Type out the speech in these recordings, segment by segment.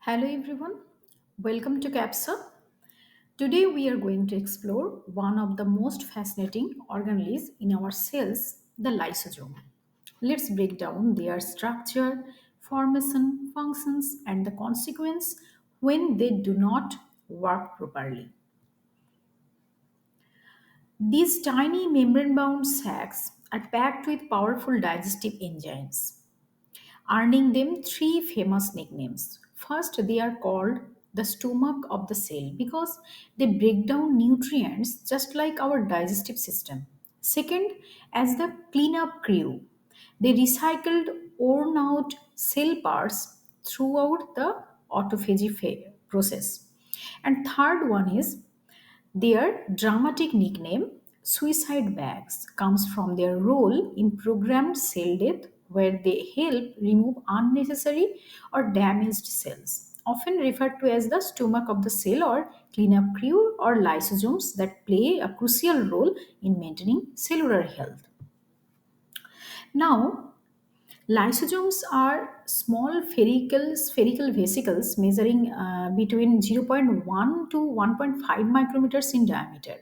Hello everyone, welcome to CAPSA. Today we are going to explore one of the most fascinating organelles in our cells, the lysosome. Let's break down their structure, formation, functions, and the consequence when they do not work properly. These tiny membrane bound sacs are packed with powerful digestive enzymes, earning them three famous nicknames. First, they are called the stomach of the cell because they break down nutrients just like our digestive system. Second, as the cleanup crew, they recycled worn out cell parts throughout the autophagy process. And third one is their dramatic nickname, suicide bags, comes from their role in programmed cell death, where they help remove unnecessary or damaged cells, often referred to as the stomach of the cell or cleanup crew or lysosomes that play a crucial role in maintaining cellular health. Now, lysosomes are small spherical vesicles measuring between zero point 0.1 to 1.5 micrometers in diameter.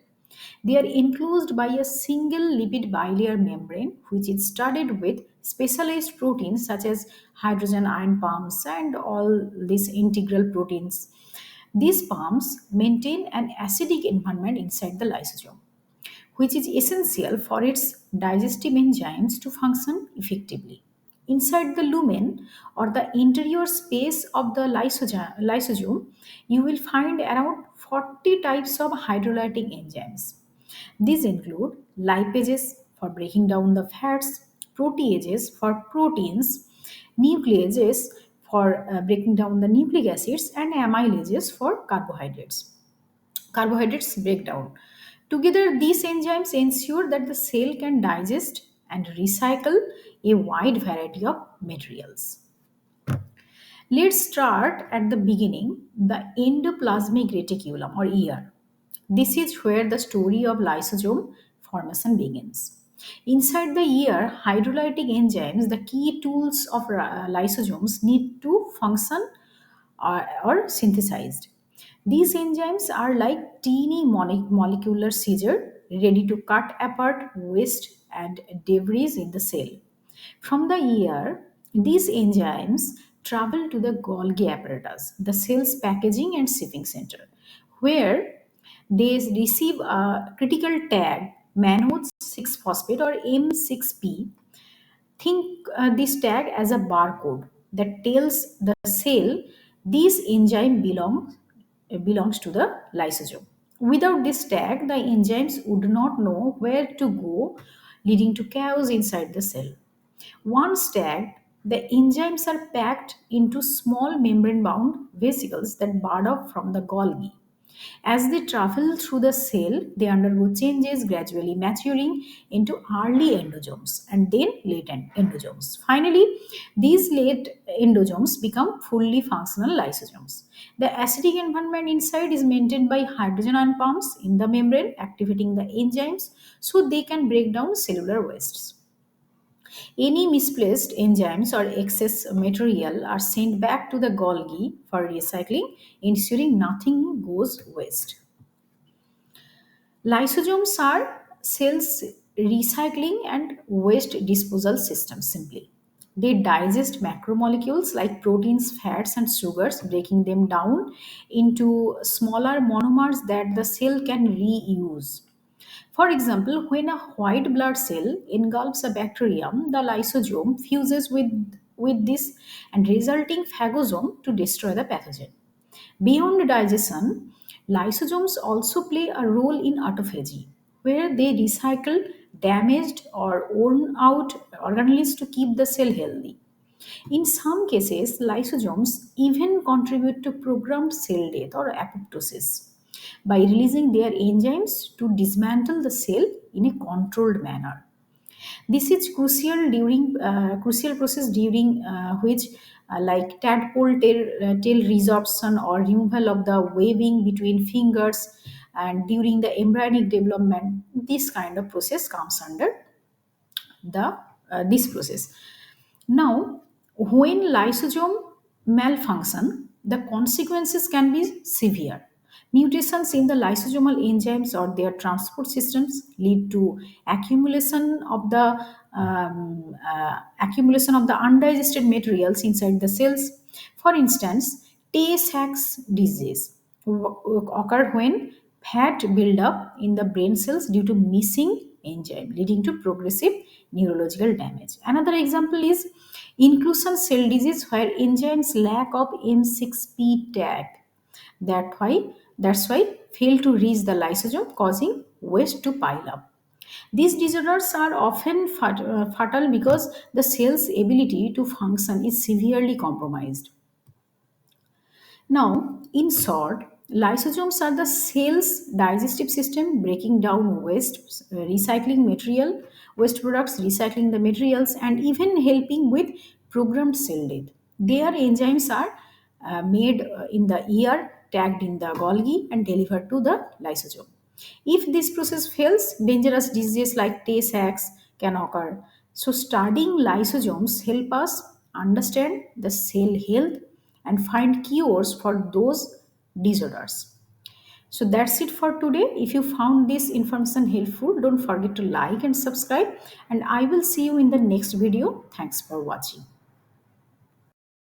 They are enclosed by a single lipid bilayer membrane, which is studded with specialized proteins such as hydrogen ion pumps and all these integral proteins. These pumps maintain an acidic environment inside the lysosome, which is essential for its digestive enzymes to function effectively. Inside the lumen or the interior space of the lysosome, you will find around 40 types of hydrolytic enzymes. These include lipases for breaking down the fats, proteases for proteins, nucleases for breaking down the nucleic acids, and amylases for carbohydrates breakdown. Together, these enzymes ensure that the cell can digest and recycle a wide variety of materials. Let's start at the beginning, the endoplasmic reticulum or ER. This is where the story of lysosome formation begins. Inside the ER, hydrolytic enzymes, the key tools of lysosomes, need to function or synthesized. These enzymes are like teeny molecular scissors ready to cut apart waste and debris in the cell. From the ear, these enzymes travel to the Golgi apparatus, the cell's packaging and shipping center, where they receive a critical tag, mannose 6 phosphate or M6P. Think this tag as a barcode that tells the cell this enzyme belongs to the lysosome. Without this tag, the enzymes would not know where to go, leading to chaos inside the cell. Once tagged, the enzymes are packed into small membrane bound vesicles that bud off from the Golgi. As they travel through the cell, they undergo changes, gradually maturing into early endosomes and then late endosomes. Finally, these late endosomes become fully functional lysosomes. The acidic environment inside is maintained by hydrogen ion pumps in the membrane, activating the enzymes so they can break down cellular wastes. Any misplaced enzymes or excess material are sent back to the Golgi for recycling, ensuring nothing goes waste. Lysosomes are cells recycling and waste disposal systems simply. They digest macromolecules like proteins, fats, and sugars, breaking them down into smaller monomers that the cell can reuse. For example, when a white blood cell engulfs a bacterium, the lysosome fuses with this and resulting phagosome to destroy the pathogen. Beyond digestion, lysosomes also play a role in autophagy, where they recycle damaged or worn out organelles to keep the cell healthy. In some cases, lysosomes even contribute to programmed cell death or apoptosis by releasing their enzymes to dismantle the cell in a controlled manner. This is crucial process during which like tadpole tail resorption or removal of the webbing between fingers, and during the embryonic development, this kind of process comes under the this process. Now, when lysosome malfunction, the consequences can be severe. Mutations in the lysosomal enzymes or their transport systems lead to accumulation of the accumulation of the undigested materials inside the cells. For instance, Tay-Sachs disease occur when fat build up in the brain cells due to missing enzyme, leading to progressive neurological damage. Another example is inclusion cell disease, where enzymes lack of M6P tag. That's why fail to reach the lysosome, causing waste to pile up. These disorders are often fatal because the cell's ability to function is severely compromised. Now, in short, lysosomes are the cell's digestive system, breaking down waste, recycling material, waste products, recycling the materials, and even helping with programmed cell death. Their enzymes are made in the ear, tagged in the Golgi, and delivered to the lysosome. If this process fails, dangerous diseases like Tay-Sachs can occur. So, studying lysosomes help us understand the cell health and find cures for those disorders. So that's it for today. If you found this information helpful, don't forget to like and subscribe, and I will see you in the next video. Thanks for watching.